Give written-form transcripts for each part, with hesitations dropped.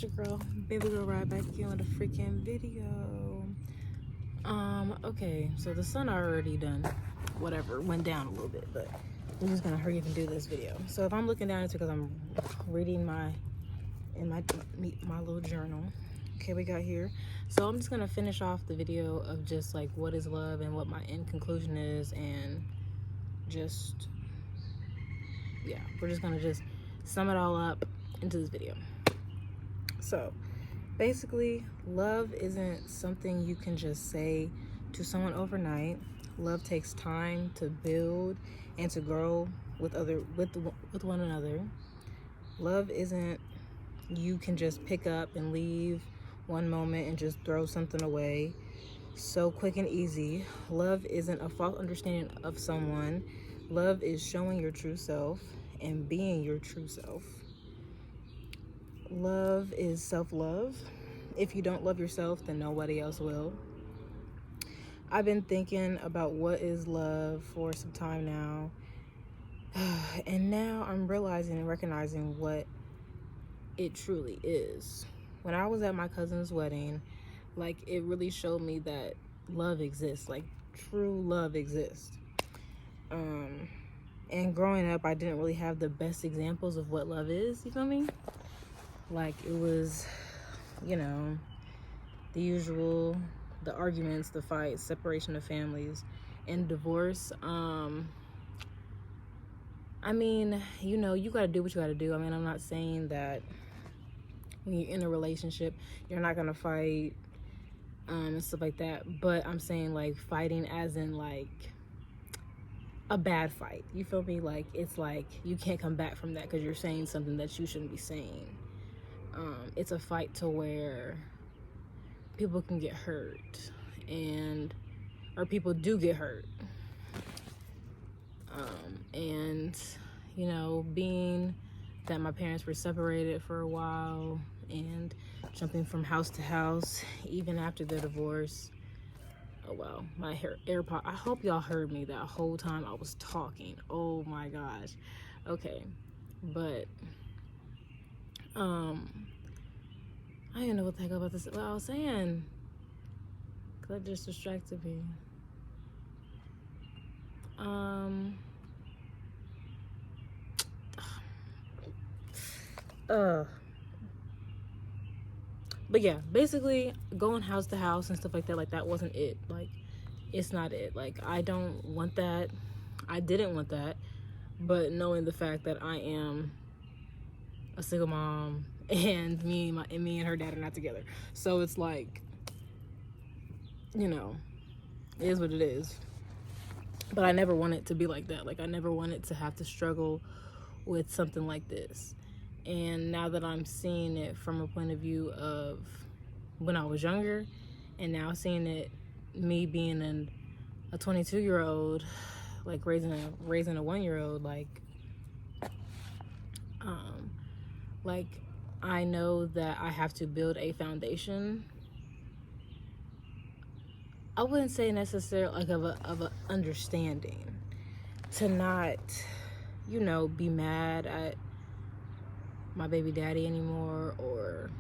your girl, baby girl, right back here with a freaking video. Okay, so the sun already done, whatever, went down a little bit, but we're just gonna hurry up and do this video. So if I'm looking down, it's because I'm reading my little journal. Okay, we got here. So I'm just gonna finish off the video of just like what is love and what my end conclusion is, and just, yeah, we're just gonna just sum it all up into this video. So basically, love isn't something you can just say to someone overnight. Love takes time to build and to grow with one another. Love isn't you can just pick up and leave one moment and just throw something away so quick and easy. Love isn't a false understanding of someone. Love is showing your true self and being your true self. Love is self-love. If you don't love yourself, then nobody else will. I've been thinking about what is love for some time now. And now I'm realizing and recognizing what it truly is. When I was at my cousin's wedding, like, it really showed me that love exists, like true love exists. And growing up, I didn't really have the best examples of what love is, you feel me? Like, it was, you know, the usual, the arguments, the fights, separation of families, and divorce. I mean, you know, you gotta do what you gotta do. I mean, I'm not saying that when you're in a relationship, you're not gonna fight, and stuff like that. But I'm saying, like, fighting as in, like, a bad fight. You feel me? Like, it's like you can't come back from that because you're saying something that you shouldn't be saying. It's a fight to where people can get hurt, or people do get hurt. And, you know, being that my parents were separated for a while and jumping from house to house, even after their divorce. Oh, wow, my AirPod. I hope y'all heard me that whole time I was talking. Oh my gosh. Okay, but I don't know what the heck about this. What I was saying, because that just distracted me. But yeah, basically going house to house and stuff like that wasn't it. Like, it's not it. Like, I don't want that. I didn't want that. But knowing the fact that I am a single mom and me and her dad are not together, so it's like, you know, it is what it is. But I never wanted to be like that. Like, I never wanted to have to struggle with something like this. And now that I'm seeing it from a point of view of when I was younger, and now seeing it, me being a 22-year-old, like raising a 1-year-old, like I know that I have to build a foundation. I wouldn't say necessarily like of a understanding, to not, you know, be mad at my baby daddy anymore, or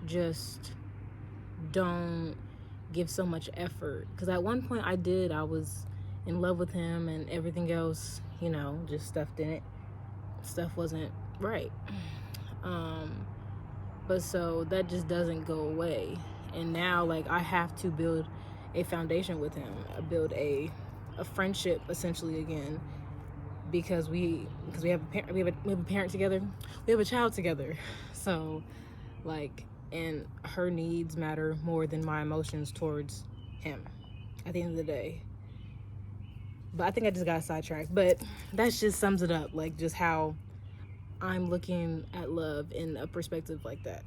just don't give so much effort. Because at one point I was in love with him and everything else, you know, just stuff wasn't right. But so that just doesn't go away. And now, like, I have to build a foundation with him, build a friendship essentially again, because we have a parent together, we have a child together. So, like, and her needs matter more than my emotions towards him at the end of the day. But I think I just got sidetracked. But that just sums it up, like, just how I'm looking at love in a perspective like that.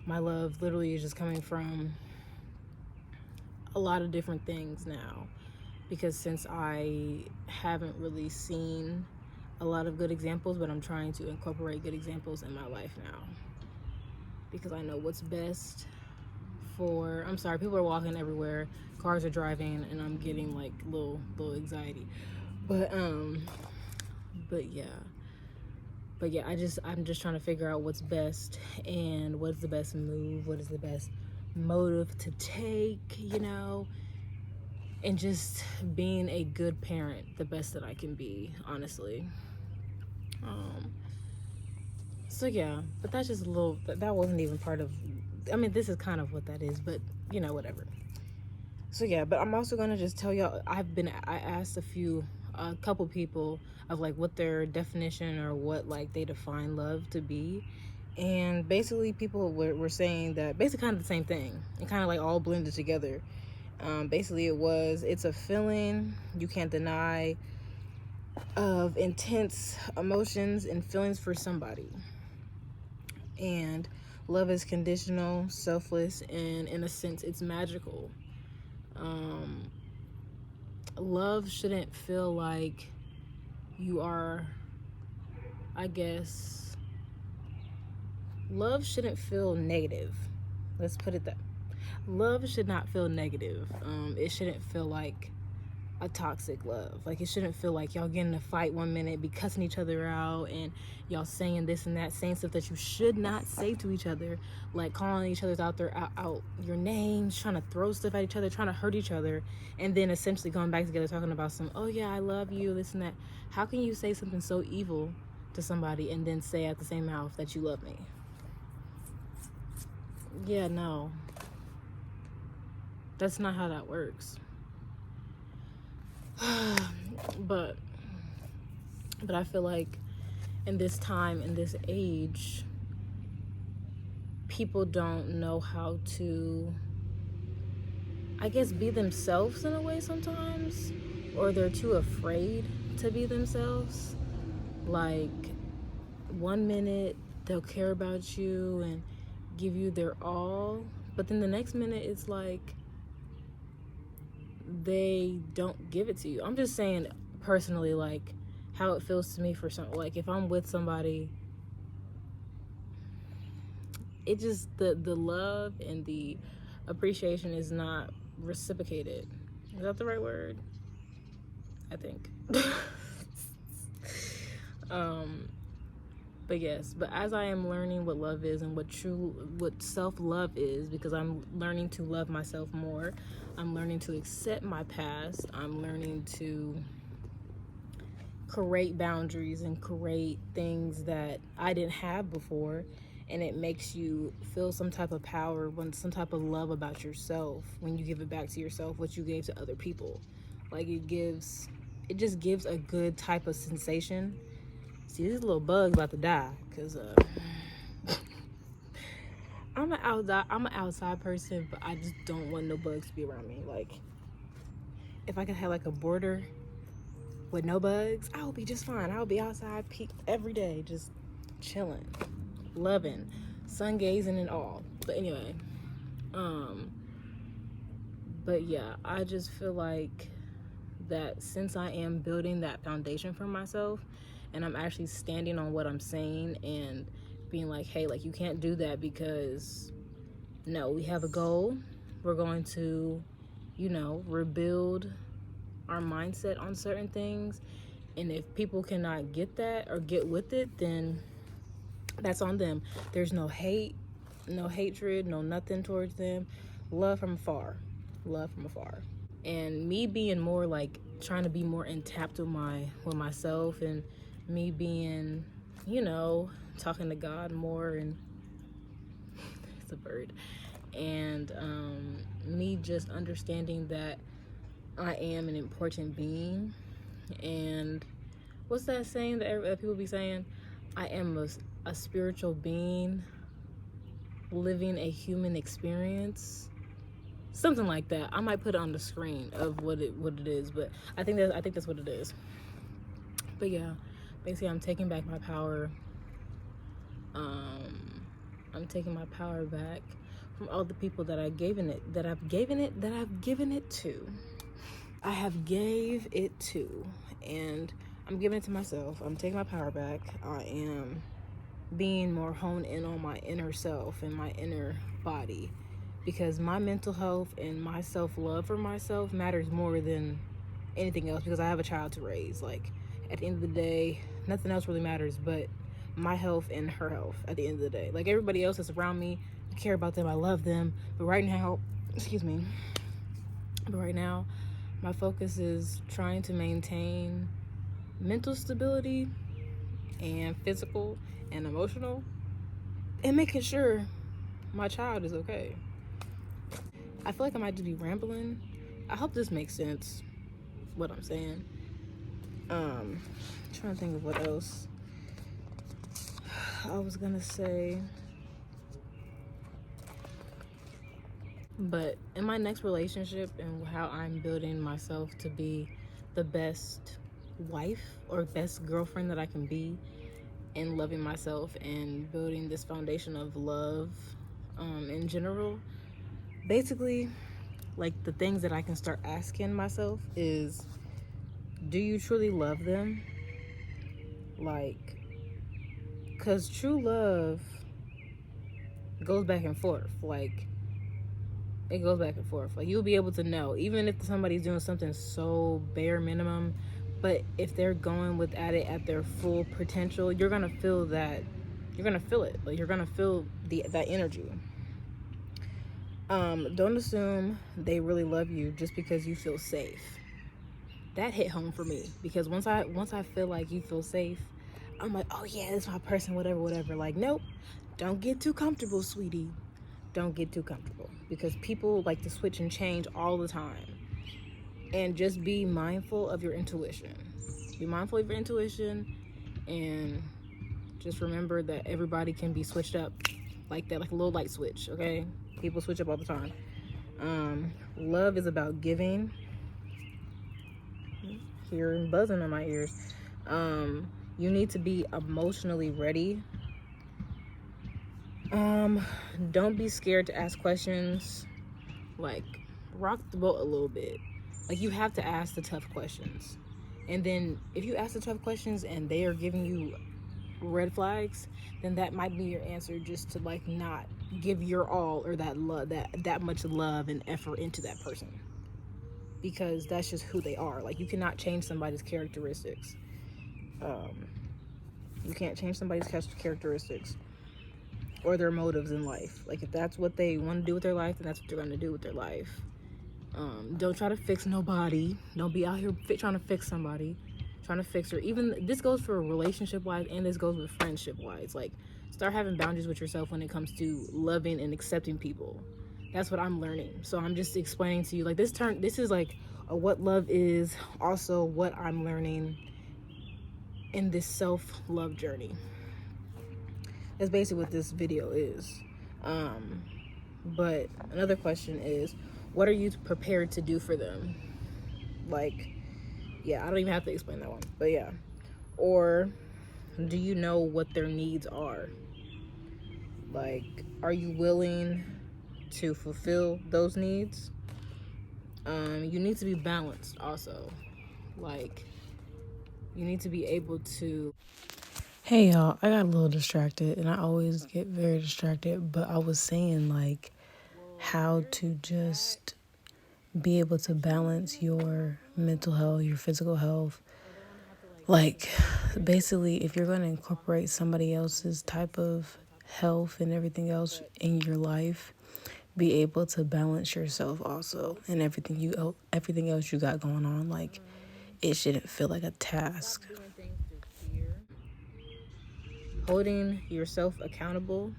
My love literally is just coming from a lot of different things now, because since I haven't really seen a lot of good examples, but I'm trying to incorporate good examples in my life now, because I know what's best for, I'm sorry, people are walking everywhere, cars are driving, and I'm getting like little anxiety. But yeah, But yeah, I'm just trying to figure out what's best and what's the best move, what is the best motive to take, and just being a good parent the best that I can be, honestly. So yeah, but that's just a little, that wasn't even part of, I mean, this is kind of what that is, but whatever. So yeah, but I'm also gonna just tell y'all, I asked a couple people of like what their definition or what like they define love to be. And basically people were saying that basically kind of the same thing and kind of like all blended together. Basically it's a feeling you can't deny of intense emotions and feelings for somebody. And love is conditional, selfless, and in a sense it's magical. Love shouldn't feel like you are, I guess, love shouldn't feel negative. Let's put it that. Love should not feel negative. It shouldn't feel like a toxic love. Like, it shouldn't feel like y'all getting in a fight one minute, be cussing each other out, and y'all saying this and that, saying stuff that you should not say to each other, like calling each other's out your names, trying to throw stuff at each other, trying to hurt each other, and then essentially going back together talking about some, oh yeah, I love you, this and that. How can you say something so evil to somebody and then say at the same mouth that you love me? Yeah, no. That's not how that works. But I feel like in this time, in this age, people don't know how to, I guess, be themselves in a way sometimes, or they're too afraid to be themselves. Like, one minute they'll care about you and give you their all, but then the next minute it's like they don't give it to you. I'm just saying personally, like, how it feels to me for some, like, if I'm with somebody, it just, the love and the appreciation is not reciprocated. Is that the right word? I think. But yes, but as I am learning what love is and what self-love is, because I'm learning to love myself more, I'm learning to accept my past, I'm learning to create boundaries and create things that I didn't have before, and it makes you feel some type of power, some type of love about yourself when you give it back to yourself what you gave to other people. Like, it just gives a good type of sensation. See, this little bug's about to die because I'm an outside person, but I just don't want no bugs to be around me. Like, if I could have like a border with no bugs, I would be just fine. I would be outside every day, just chilling, loving, sun gazing and all. But anyway, but yeah, I just feel like that since I am building that foundation for myself, and I'm actually standing on what I'm saying and being like, hey, like, you can't do that, because no, we have a goal. We're going to, rebuild our mindset on certain things. And if people cannot get that or get with it, then that's on them. There's no hate, no hatred, no nothing towards them. Love from afar. Love from afar. And me being more like trying to be more in tap with myself, and me being, talking to God more, and it's a bird, and me just understanding that I am an important being. And what's that saying that people be saying? I am a spiritual being living a human experience. Something like that. I might put it on the screen of what it is, but I think that's what it is. But yeah, basically, I'm taking back my power. I'm taking my power back from all the people that I've given it to. I have gave it to, and I'm giving it to myself. I'm taking my power back. I am being more honed in on my inner self and my inner body, because my mental health and my self-love for myself matters more than anything else, because I have a child to raise. Like, at the end of the day, nothing else really matters but my health and her health at the end of the day. Like, everybody else that's around me, I care about them, I love them, but right now, my focus is trying to maintain mental stability and physical and emotional, and making sure my child is okay. I feel like I might just be rambling. I hope this makes sense, what I'm saying. Trying to think of what else I was gonna say. But in my next relationship and how I'm building myself to be the best wife or best girlfriend that I can be, and loving myself and building this foundation of love in general, basically, like, the things that I can start asking myself is, do you truly love them? Like, because true love goes back and forth. Like, it goes back and forth. Like, you'll be able to know, even if somebody's doing something so bare minimum, but if they're going at it at their full potential, you're gonna feel that. You're gonna feel it. Like, you're gonna feel that energy. Don't assume they really love you just because you feel safe. That hit home for me, because once I feel like you feel safe, I'm like, oh yeah, this is my person, whatever. Like, nope, don't get too comfortable, sweetie. Don't get too comfortable, because people like to switch and change all the time. And just be mindful of your intuition. Be mindful of your intuition, and just remember that everybody can be switched up like that, like a little light switch, okay? People switch up all the time. Love is about giving. Hearing buzzing in my ears. You need to be emotionally ready. Don't be scared to ask questions. Like, rock the boat a little bit. Like, you have to ask the tough questions. And then if you ask the tough questions and they are giving you red flags, then that might be your answer, just to, like, not give your all or that love, that much love and effort into that person, because that's just who they are. Like, you cannot change somebody's characteristics. You can't change somebody's characteristics or their motives in life. Like, if that's what they want to do with their life, then that's what they're going to do with their life. Don't try to fix nobody. Don't be out here trying to fix somebody, trying to fix her. Even this goes for relationship wise, and this goes with friendship wise. Like, start having boundaries with yourself when it comes to loving and accepting people. That's what I'm learning. So I'm just explaining to you, like, this is like what love is, also what I'm learning in this self-love journey. That's basically what this video is. But another question is, what are you prepared to do for them? Like, yeah, I don't even have to explain that one, but yeah. Or do you know what their needs are? Like, are you willing to fulfill those needs? You need to be balanced also. Like, you need to be able to... Hey y'all, I got a little distracted, and I always get very distracted, but I was saying, like, how to just be able to balance your mental health, your physical health. Like, basically, if you're going to incorporate somebody else's type of health and everything else in your life, be able to balance yourself also, and everything else you got going on. Like, it shouldn't feel like a task. Holding yourself accountable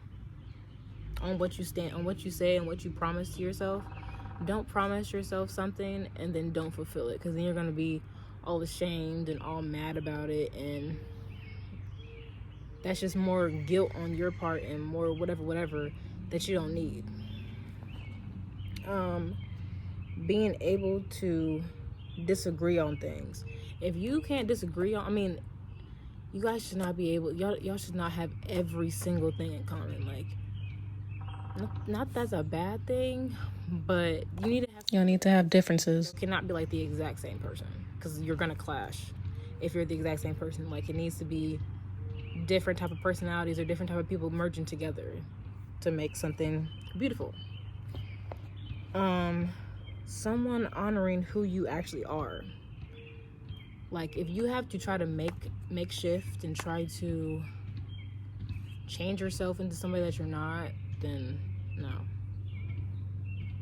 on what you stand, on what you say, and what you promise to yourself. Don't promise yourself something and then don't fulfill it, because then you're going to be all ashamed and all mad about it, and that's just more guilt on your part and more whatever that you don't need. Being able to disagree on things. If you can't disagree on, you guys should not be able, y'all should not have every single thing in common. Like, not that's a bad thing, but y'all need to have differences. You cannot be like the exact same person, because you're gonna clash if you're the exact same person. Like, it needs to be different type of personalities or different type of people merging together to make something beautiful. Someone honoring who you actually are. Like, if you have to try to make shift and try to change yourself into somebody that you're not, then no.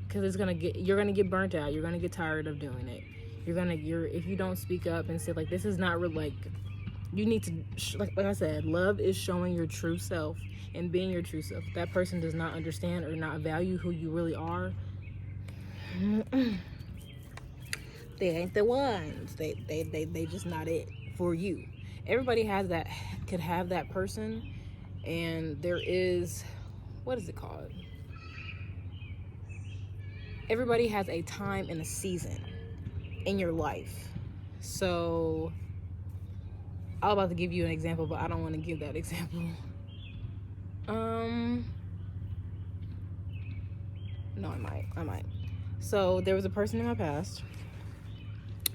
Because you're gonna get burnt out. You're gonna get tired of doing it. If you don't speak up and say like, this is not real, like, you need to, like I said, love is showing your true self and being your true self. If that person does not understand or not value who you really are, they ain't the ones. They just not it for you. Everybody could have that person, and there is, what is it called? Everybody has a time and a season in your life. So I was about to give you an example, but I don't want to give that example. No, I might. So there was a person in my past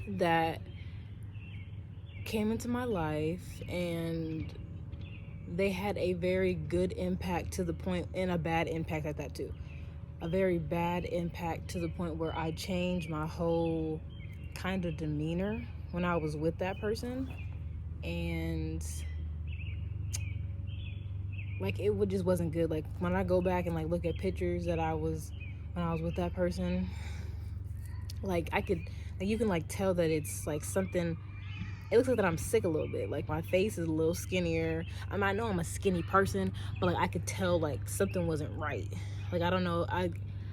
that came into my life, and they had a very good impact to the point, and a bad impact at that too. A very bad impact to the point where I changed my whole kind of demeanor when I was with that person. And like, it just wasn't good. Like, when I go back and like look at pictures that when I was with that person, like, you can like tell that it's like something. It looks like that I'm sick a little bit. Like, my face is a little skinnier. I mean, I know I'm a skinny person, but like, I could tell like something wasn't right. Like, I don't know.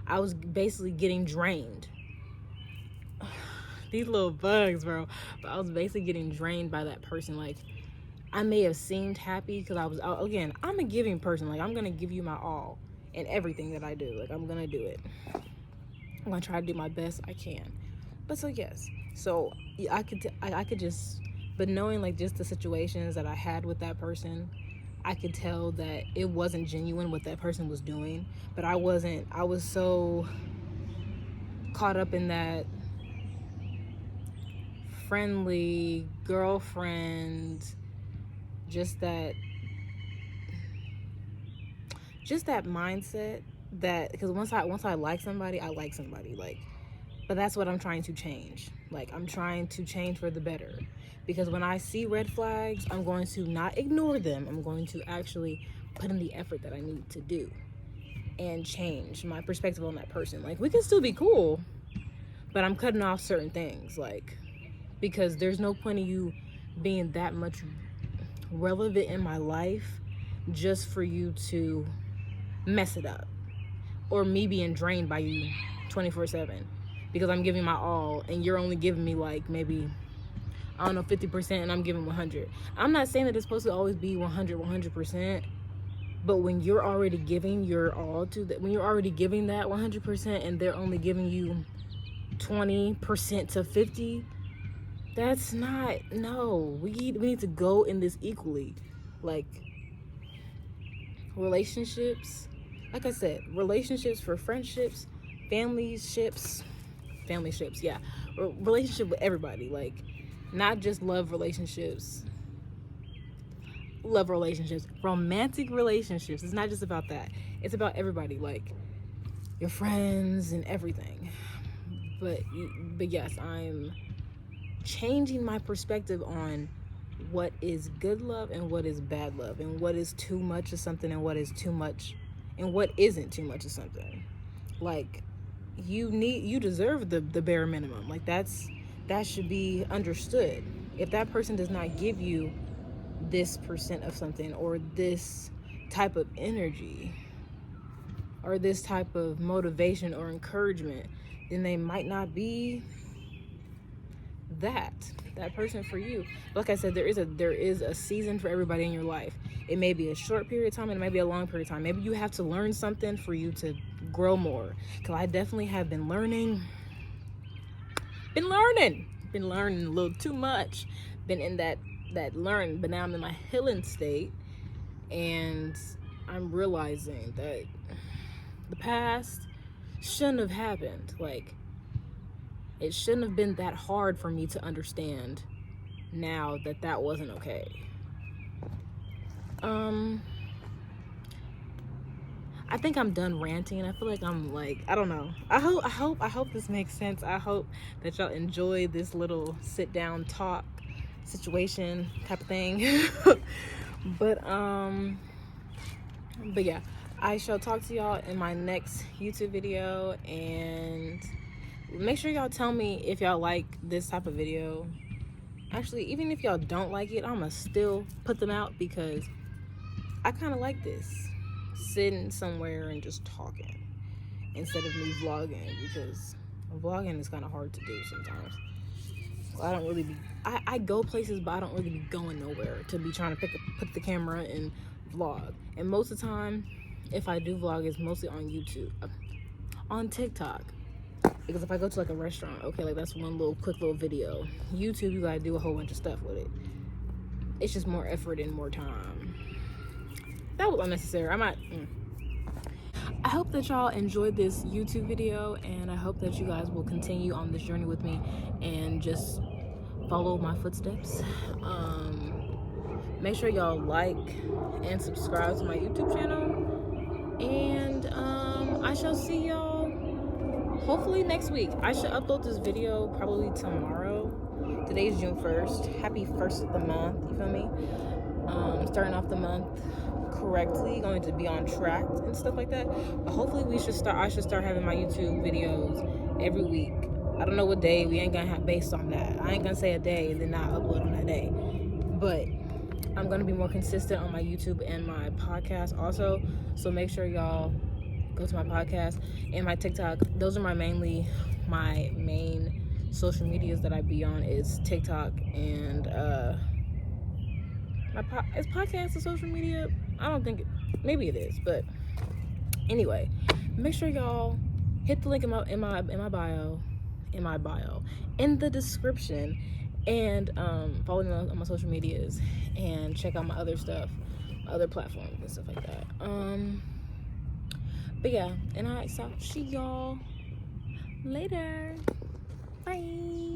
I was basically getting drained. These little bugs, bro. But I was basically getting drained by that person. Like, I may have seemed happy because again, I'm a giving person. Like, I'm going to give you my all in everything that I do. Like, I'm going to do it. I'm going to try to do my best I can. But so, yes. So, I could just, but knowing like just the situations that I had with that person, I could tell that it wasn't genuine what that person was doing. But I was so caught up in that friendly girlfriend, just that mindset, that because once I like somebody, I like somebody. Like, but that's what I'm trying to change. Like, I'm trying to change for the better, because when I see red flags, I'm going to not ignore them. I'm going to actually put in the effort that I need to do and change my perspective on that person. Like, we can still be cool, but I'm cutting off certain things, like, because there's no point in you being that much relevant in my life just for you to mess it up, or me being drained by you 24/7 because I'm giving my all and you're only giving me like maybe, I don't know, 50%, and I'm giving 100. I'm not saying that it's supposed to always be 100%, but when you're already giving your all to that, when you're already giving that 100% and they're only giving you 20% to 50%, that's not, no. We need to go in this equally. Like, relationships, like I said, relationships for friendships, family ships, yeah. Relationship with everybody, like, not just love relationships, romantic relationships. It's not just about that. It's about everybody, like your friends and everything. But yes, I'm changing my perspective on what is good love and what is bad love, and what is too much of something and what is too much and what isn't too much of something. Like, you deserve the bare minimum. Like, that should be understood. If that person does not give you this percent of something, or this type of energy, or this type of motivation or encouragement, then they might not be that person for you. Like I said, there is a season for everybody in your life. It may be a short period of time, and it may be a long period of time. Maybe you have to learn something for you to grow more. Because I definitely have been learning a little too much. Been in that learn, but now I'm in my healing state, and I'm realizing that the past shouldn't have happened. Like, it shouldn't have been that hard for me to understand now that wasn't okay. I think I'm done ranting. I feel like I'm like, I don't know. I hope this makes sense. I hope that y'all enjoy this little sit down talk situation type of thing. But But yeah, I shall talk to y'all in my next YouTube video, and make sure y'all tell me if y'all like this type of video. Actually, even if y'all don't like it, I'ma still put them out because I kind of like this, sitting somewhere and just talking instead of me vlogging, because vlogging is kind of hard to do sometimes. I don't really be, I go places, but I don't really be going nowhere to be trying to put the camera and vlog. And most of the time, if I do vlog, it's mostly on YouTube, on TikTok. Because if I go to like a restaurant, okay, like that's one quick little video. YouTube, you gotta do a whole bunch of stuff with it. It's just more effort and more time. That was unnecessary. I hope that y'all enjoyed this YouTube video, and I hope that you guys will continue on this journey with me and just follow my footsteps. Make sure y'all like and subscribe to my YouTube channel, and I shall see y'all hopefully next week. I should upload this video probably tomorrow. Today's June 1st. Happy 1st of the month, you feel me? Starting off the month correctly, going to be on track and stuff like that. But hopefully I should start having my YouTube videos every week. I don't know what day, we ain't gonna have based on that. I ain't gonna say a day and then not upload on that day. But I'm gonna be more consistent on my YouTube and my podcast also. So make sure y'all go to my podcast and my TikTok. Those are my main social medias that I be on is TikTok and is podcast a social media? I don't think maybe it is, but anyway, make sure y'all hit the link in my bio in the description, and follow me on my social medias and check out my other stuff, my other platforms and stuff like that. But yeah, and I shall see y'all later. Bye.